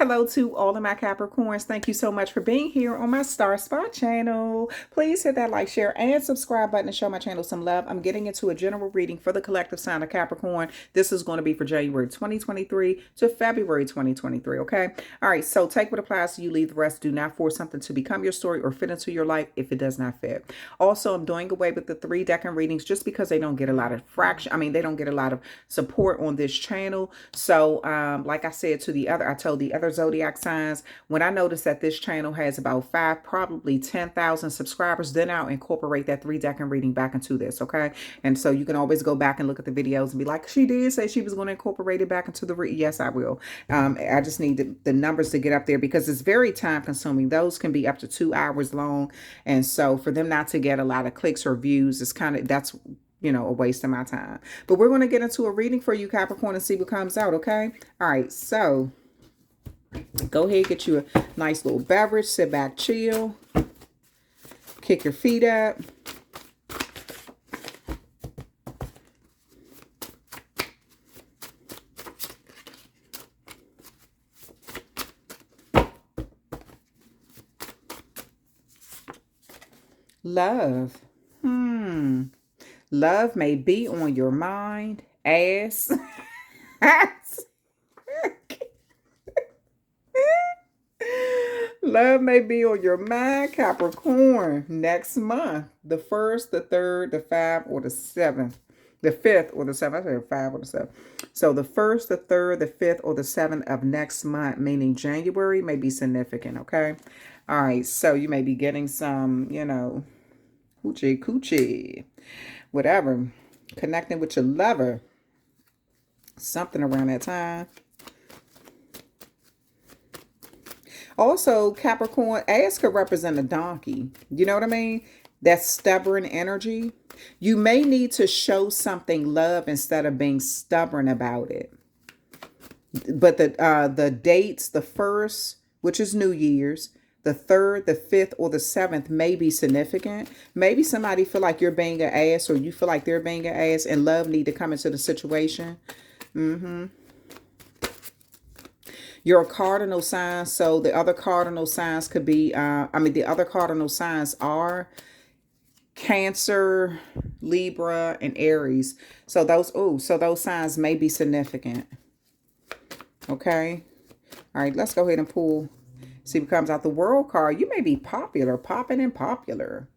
Hello to all of my Capricorns. Thank you so much for being here on my Star Spot channel. Please hit that like, share, and subscribe button to show my channel some love. I'm getting into a general reading for the collective sign of Capricorn. This is going to be for January 2023 to February 2023, okay? All right, so take what applies to you, leave the rest. Do not force something to become your story or fit into your life if it does not fit. Also, I'm doing away with the 3 decan readings just because they don't get a lot of they don't get a lot of support on this channel. So, like I said to I told the other zodiac signs, when I notice that this channel has about 5, probably 10,000 subscribers, then I'll incorporate that 3 decan reading back into this, okay? And so you can always go back and look at the videos and be like, she did say she was going to incorporate it back into the yes, I will. I just need the numbers to get up there because it's very time consuming. Those can be up to 2 hours long, and so for them not to get a lot of clicks or views, it's that's a waste of my time. But we're going to get into a reading for you, Capricorn, and see what comes out, okay? All right, so go ahead, get you a nice little beverage, sit back, chill, kick your feet up. Love. Love may be on your mind, ass. Love may be on your mind, Capricorn, next month. The 1st, the 3rd, the 5th, or the 7th. The 5th or the 7th. I said 5 or the 7th. So the 1st, the 3rd, the 5th, or the 7th of next month, meaning January, may be significant, okay? All right, so you may be getting some, hoochie coochie, whatever. Connecting with your lover. Something around that time. Also, Capricorn, ass could represent a donkey. You know what I mean? That stubborn energy. You may need to show something love instead of being stubborn about it. But the dates, the 1st, which is New Year's, the 3rd, the 5th, or the 7th may be significant. Maybe somebody feel like you're being an ass, or you feel like they're being an ass, and love need to come into the situation. You're a cardinal sign, so the other cardinal signs could be, the other cardinal signs are Cancer, Libra, and Aries. So those signs may be significant. Okay. All right, let's go ahead and pull, see what comes out. The World card. You may be popular, popping and popular.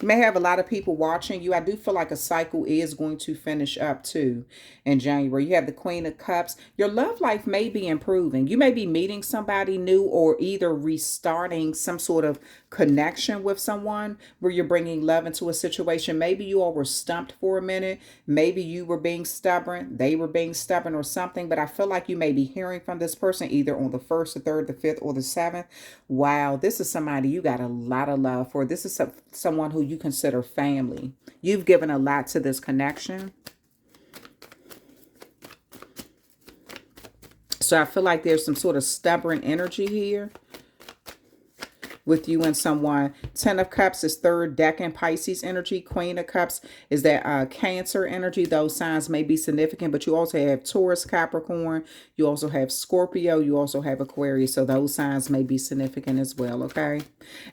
You may have a lot of people watching you. I do feel like a cycle is going to finish up too in January. You have the Queen of Cups. Your love life may be improving. You may be meeting somebody new or either restarting some sort of connection with someone where you're bringing love into a situation. Maybe you all were stumped for a minute. Maybe you were being stubborn. They were being stubborn or something. But I feel like you may be hearing from this person either on the 1st, the 3rd, the 5th, or the 7th. Wow, this is somebody you got a lot of love for. This is someone who you consider family. You've given a lot to this connection. So I feel like there's some sort of stubborn energy here with you and someone. 10 of Cups is 3rd decan Pisces energy. Queen of Cups is that Cancer energy. Those signs may be significant, but you also have Taurus, Capricorn. You also have Scorpio. You also have Aquarius. So those signs may be significant as well, okay?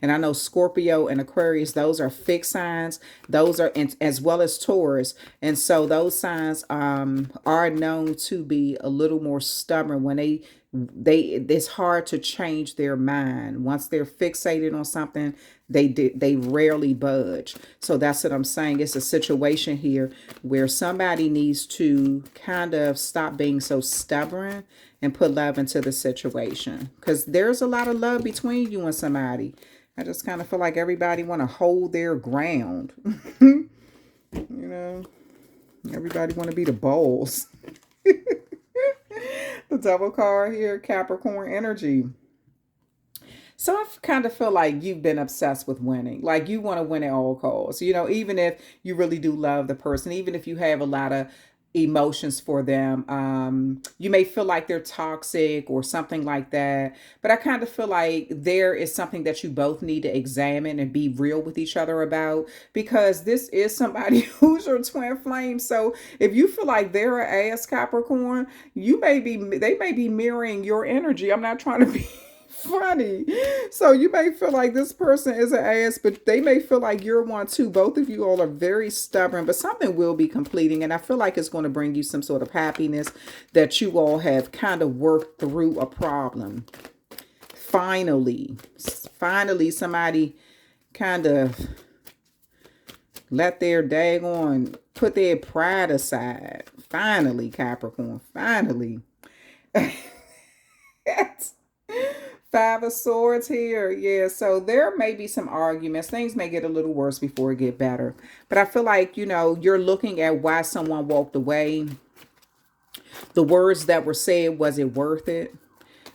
And I know Scorpio and Aquarius, those are fixed signs. Those are, as well as Taurus. And so those signs are known to be a little more stubborn when it's hard to change their mind. Once they're fixated on something, they rarely budge. So that's what I'm saying. It's a situation here where somebody needs to kind of stop being so stubborn and put love into the situation, because there's a lot of love between you and somebody. I just kind of feel like everybody want to hold their ground. Everybody want to be the boss. The Devil card here, Capricorn energy. So I kind of feel like you've been obsessed with winning. Like you want to win at all costs. Even if you really do love the person, even if you have a lot of emotions for them. You may feel like they're toxic or something like that, but I kind of feel like there is something that you both need to examine and be real with each other about, because this is somebody who's your twin flame. So if you feel like they're an ass Capricorn, they may be mirroring your energy. I'm not trying to be funny. So you may feel like this person is an ass, but they may feel like you're one too. Both of you all are very stubborn, but something will be completing. And I feel like it's going to bring you some sort of happiness that you all have kind of worked through a problem. Finally, somebody kind of let their daggone, put their pride aside. Finally, Capricorn, finally. Five of Swords here. Yeah, so there may be some arguments. Things may get a little worse before it get better. But I feel like, you're looking at why someone walked away. The words that were said, was it worth it?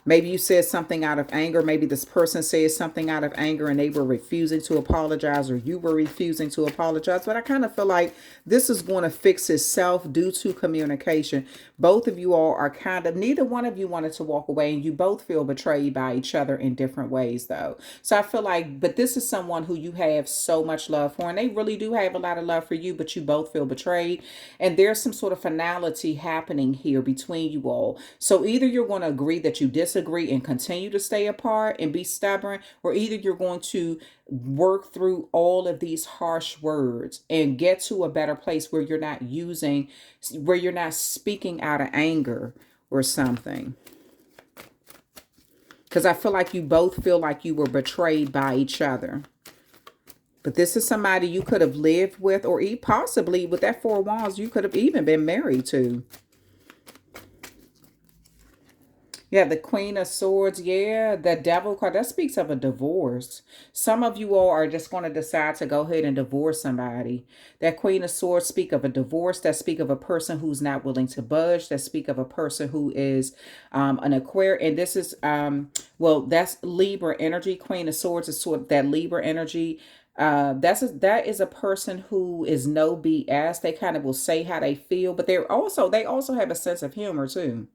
Maybe you said something out of anger. Maybe this person said something out of anger and they were refusing to apologize, or you were refusing to apologize. But I kind of feel like this is going to fix itself due to communication. Both of you all are neither one of you wanted to walk away, and you both feel betrayed by each other in different ways though. So I feel like, but this is someone who you have so much love for, and they really do have a lot of love for you, but you both feel betrayed. And there's some sort of finality happening here between you all. So either you're going to agree that you disagree and continue to stay apart and be stubborn, or either you're going to work through all of these harsh words and get to a better place where you're not speaking out of anger or something. Because I feel like you both feel like you were betrayed by each other. But this is somebody you could have lived with, or possibly with that Four of Wands, you could have even been married to. Yeah, the Queen of Swords. Yeah, the Devil card. That speaks of a divorce. Some of you all are just going to decide to go ahead and divorce somebody. That Queen of Swords speak of a divorce. That speak of a person who's not willing to budge. That speak of a person who is an Aquarius. And this is, well, that's Libra energy. Queen of Swords is sort of that Libra energy. That is a person who is no BS. They kind of will say how they feel, but they also have a sense of humor too.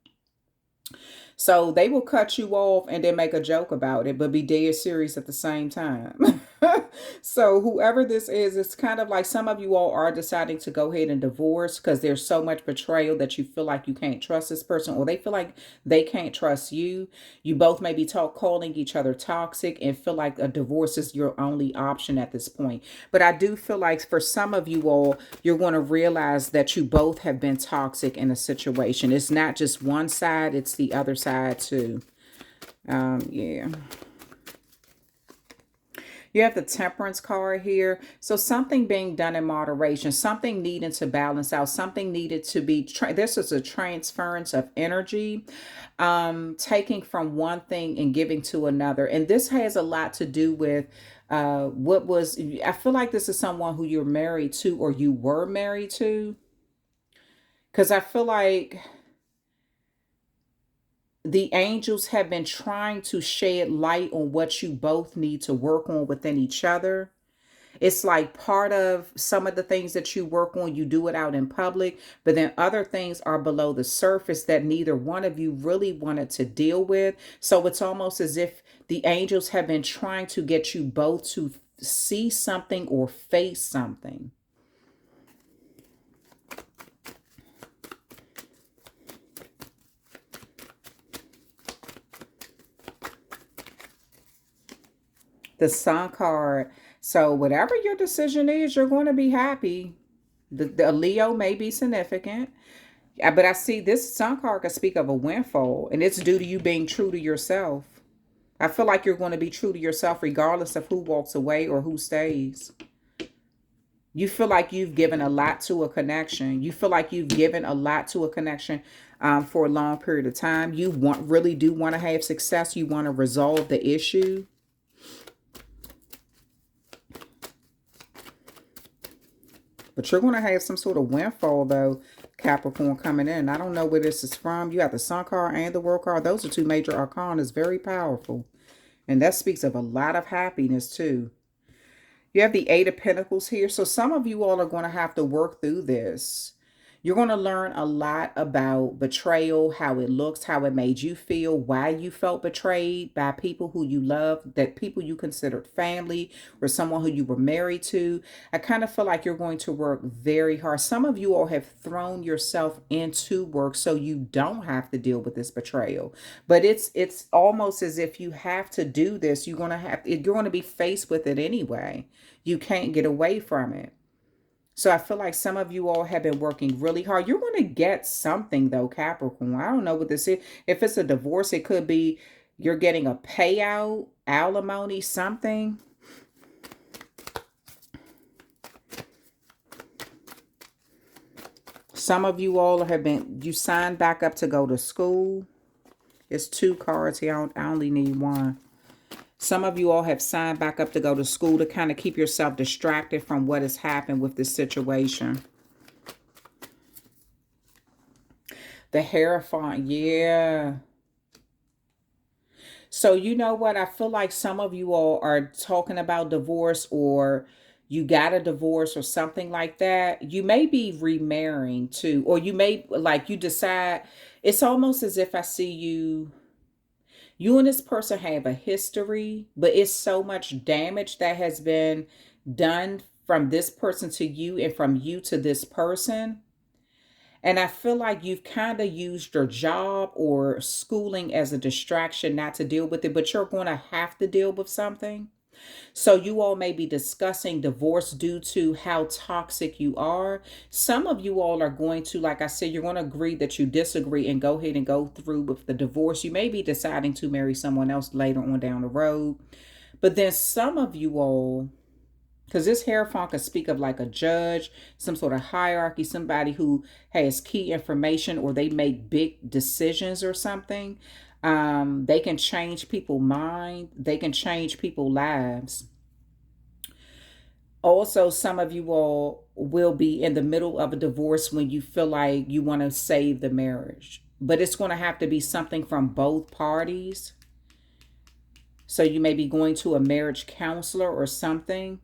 So they will cut you off and then make a joke about it, but be dead serious at the same time. So whoever this is, it's kind of like some of you all are deciding to go ahead and divorce because there's so much betrayal that you feel like you can't trust this person, or they feel like they can't trust you. You both may be calling each other toxic and feel like a divorce is your only option at this point. But I do feel like for some of you all, you're going to realize that you both have been toxic in a situation. It's not just one side, it's the other side too. Yeah. You have the Temperance card here. So something being done in moderation, something needing to balance out, something needed to be, this is a transference of energy, taking from one thing and giving to another. And this has a lot to do with I feel like this is someone who you're married to, or you were married to. Because I feel like the angels have been trying to shed light on what you both need to work on within each other. It's like part of some of the things that you work on, you do it out in public, but then other things are below the surface that neither one of you really wanted to deal with. So it's almost as if the angels have been trying to get you both to see something or face something. The Sun card. So whatever your decision is, you're going to be happy. The Leo may be significant. But I see this Sun card can speak of a windfall, and it's due to you being true to yourself. I feel like you're going to be true to yourself regardless of who walks away or who stays. You feel like you've given a lot to a connection. You feel like you've given a lot to a connection for a long period of time. You really do want to have success. You want to resolve the issue. But you're going to have some sort of windfall, though, Capricorn, coming in. I don't know where this is from. You have the Sun card and the World card. Those are two major arcana. It's very powerful. And that speaks of a lot of happiness, too. You have the Eight of Pentacles here. So some of you all are going to have to work through this. You're going to learn a lot about betrayal, how it looks, how it made you feel, why you felt betrayed by people who you love, that people you considered family or someone who you were married to. I kind of feel like you're going to work very hard. Some of you all have thrown yourself into work so you don't have to deal with this betrayal. But it's almost as if you have to do this. You're going to be faced with it anyway. You can't get away from it. So I feel like some of you all have been working really hard. You're going to get something though, Capricorn. I don't know what this is. If it's a divorce, it could be you're getting a payout, alimony, something. Some of you all you signed back up to go to school. It's 2 cards here. I only need 1. Some of you all have signed back up to go to school to kind of keep yourself distracted from what has happened with this situation. The Hierophant, yeah. So you know what? I feel like some of you all are talking about divorce, or you got a divorce or something like that. You may be remarrying too, or you may, like, you decide, it's almost as if I see you and this person have a history, but it's so much damage that has been done from this person to you and from you to this person. And I feel like you've kind of used your job or schooling as a distraction not to deal with it, but you're going to have to deal with something. So you all may be discussing divorce due to how toxic you are. Some of you all are going to, like I said, you're going to agree that you disagree and go ahead and go through with the divorce. You may be deciding to marry someone else later on down the road. But then some of you all, because this Hierophant could speak of like a judge, some sort of hierarchy, somebody who has key information or they make big decisions or something. They can change people's mind. They can change people's lives. Also, some of you all will be in the middle of a divorce when you feel like you want to save the marriage. But it's going to have to be something from both parties. So you may be going to a marriage counselor or something.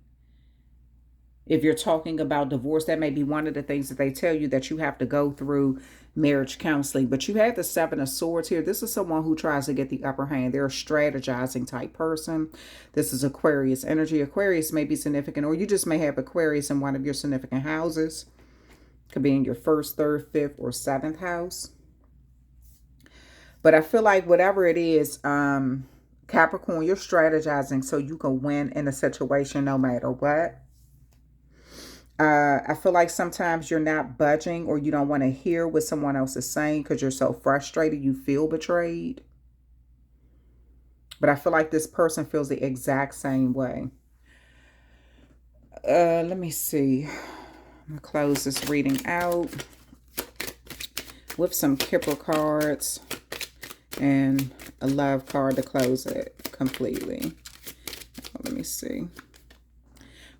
If you're talking about divorce, that may be one of the things that they tell you, that you have to go through marriage counseling. But you have the 7 of Swords here. This is someone who tries to get the upper hand. They're a strategizing type person. This is Aquarius energy. Aquarius may be significant, or you just may have Aquarius in one of your significant houses. Could be in your 1st, 3rd, 5th, or 7th house. But I feel like whatever it is, Capricorn, you're strategizing so you can win in a situation no matter what. I feel like sometimes you're not budging, or you don't want to hear what someone else is saying because you're so frustrated, you feel betrayed. But I feel like this person feels the exact same way. Let me see. I'm going to close this reading out with some Kipper cards and a love card to close it completely. Let me see.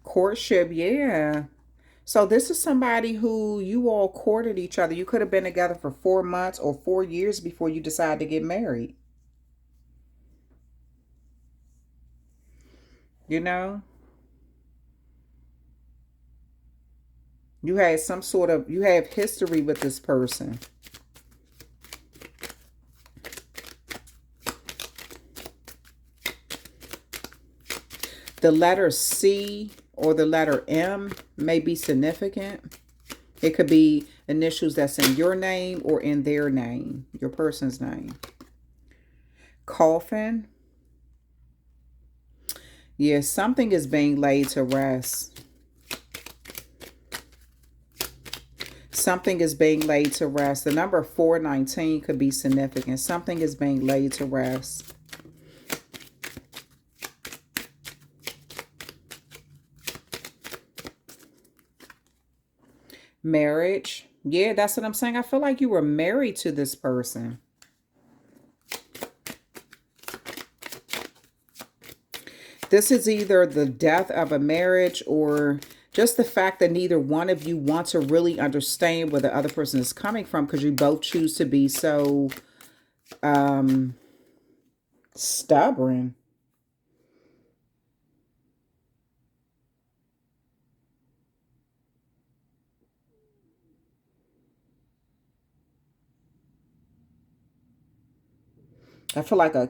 Courtship, yeah. So this is somebody who you all courted each other. You could have been together for 4 months or 4 years before you decide to get married. You know? You had you have history with this person. The letter C or the letter M may be significant. It could be initials that's in your name or in their name, your person's name. Coffin. Yes, something is being laid to rest. Something is being laid to rest. The number 419 could be significant. Something is being laid to rest. Marriage. Yeah, that's what I'm saying. I feel like you were married to this person. This is either the death of a marriage or just the fact that neither one of you want to really understand where the other person is coming from, because you both choose to be so stubborn. I feel like a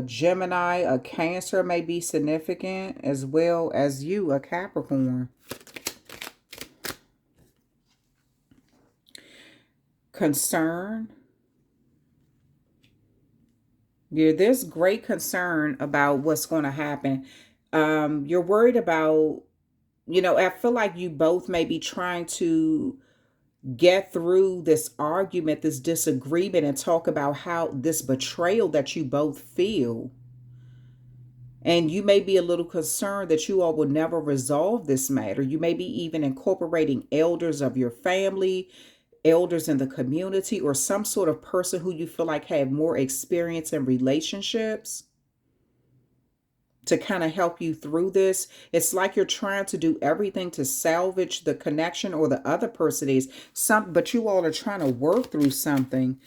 Gemini, a Cancer may be significant, as well as you, a Capricorn. Concern. Yeah, there's great concern about what's going to happen. You're worried about, I feel like you both may be trying to get through this argument, this disagreement, and talk about how this betrayal that you both feel. And you may be a little concerned that you all will never resolve this matter. You may be even incorporating elders of your family, elders in the community, or some sort of person who you feel like have more experience in relationships to kind of help you through this. It's like you're trying to do everything to salvage the connection, or the other person is but you all are trying to work through something.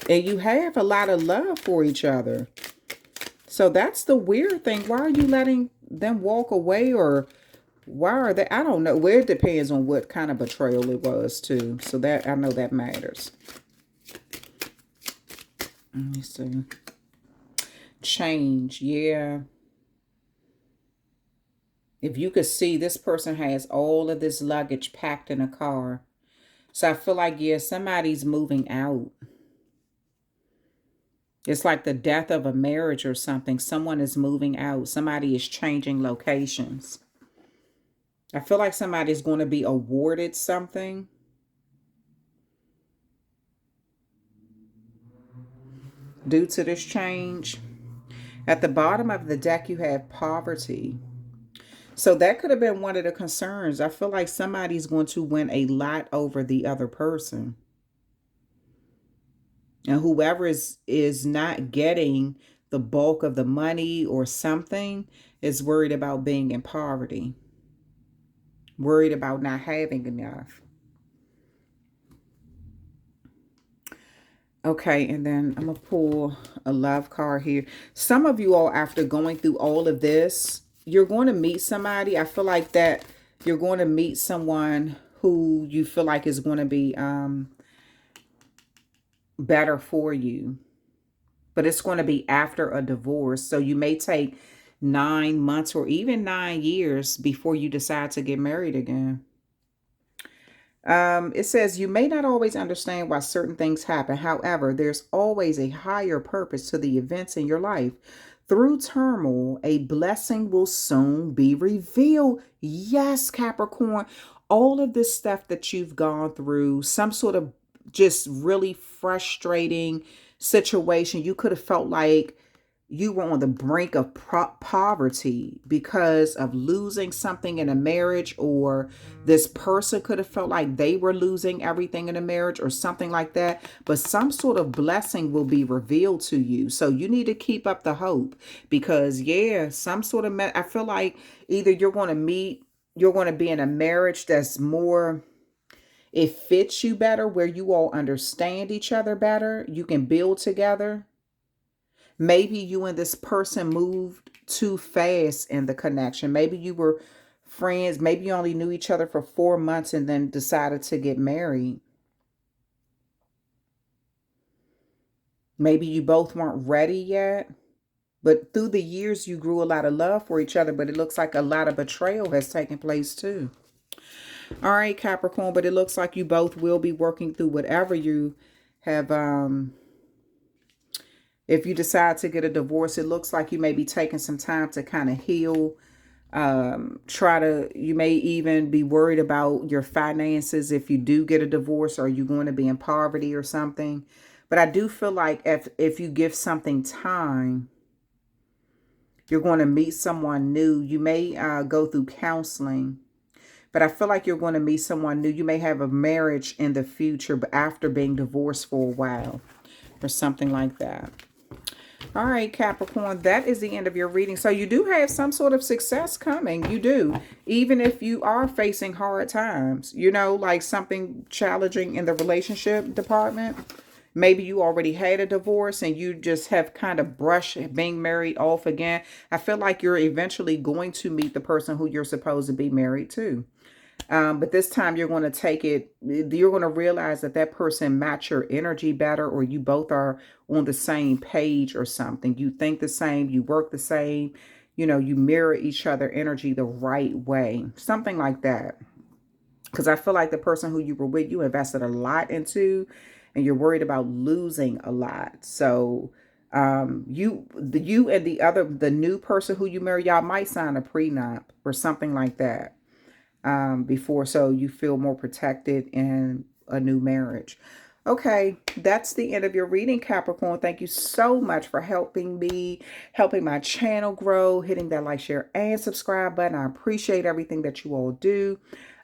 And you have a lot of love for each other. So that's the weird thing. Why are you letting them walk away, or why are they? I don't know. Well, it depends on what kind of betrayal it was too. So that, I know that matters. Let me see. Change. Yeah. If you could see, this person has all of this luggage packed in a car. So I feel like, yeah, somebody's moving out. It's like the death of a marriage or something. Someone is moving out. Somebody is changing locations. I feel like somebody's going to be awarded something. Due to this change. At the bottom of the deck, you have poverty. So that could have been one of the concerns. I feel like somebody's going to win a lot over the other person. And whoever is not getting the bulk of the money or something is worried about being in poverty. Worried about not having enough. Okay, and then I'm going to pull a love card here. Some of you all, after going through all of this, you're going to meet somebody. I feel like that you're going to meet someone who you feel like is going to be better for you. But it's going to be after a divorce. So you may take 9 months or even 9 years before you decide to get married again. It says you may not always understand why certain things happen. However, there's always a higher purpose to the events in your life. Through turmoil, a blessing will soon be revealed. Yes, Capricorn, all of this stuff that you've gone through, some sort of just really frustrating situation. You could have felt like you were on the brink of poverty because of losing something in a marriage, or this person could have felt like they were losing everything in a marriage or something like that. But some sort of blessing will be revealed to you. So you need to keep up the hope, because yeah, some sort of, I feel like either you're going to be in a marriage that's more, it fits you better, where you all understand each other better. You can build together. Maybe you and this person moved too fast in the connection. Maybe you were friends. Maybe you only knew each other for 4 months and then decided to get married. Maybe you both weren't ready yet. But through the years, you grew a lot of love for each other. But it looks like a lot of betrayal has taken place too. All right, Capricorn. But it looks like you both will be working through whatever you have if you decide to get a divorce. It looks like you may be taking some time to kind of heal. You may even be worried about your finances if you do get a divorce. Or you going to be in poverty or something. But I do feel like if you give something time, you're going to meet someone new. You may go through counseling. But I feel like you're going to meet someone new. You may have a marriage in the future, but after being divorced for a while or something like that. All right, Capricorn, that is the end of your reading. So you do have some sort of success coming. You do. Even if you are facing hard times, like something challenging in the relationship department. Maybe you already had a divorce and you just have kind of brushed being married off again. I feel like you're eventually going to meet the person who you're supposed to be married to. But this time you're going to take it, you're going to realize that that person match your energy better, or you both are on the same page or something. You think the same, you work the same, you know, you mirror each other energy the right way, something like that. Because I feel like the person who you were with, you invested a lot into, and you're worried about losing a lot. So you and the new person who you marry, y'all might sign a prenup or something like that before, so you feel more protected in a new marriage. Okay, that's the end of your reading, Capricorn. Thank you so much for helping me, helping my channel grow, hitting that like, share, and subscribe button. I appreciate everything that you all do,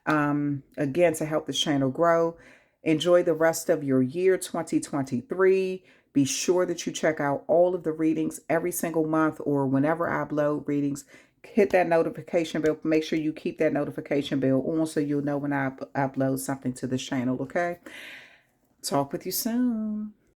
again, to help this channel grow. Enjoy the rest of your year 2023. Be sure that you check out all of the readings every single month or whenever I upload readings. Hit that notification bell. Make sure you keep that notification bell on so you'll know when I upload something to this channel, okay? Talk with you soon.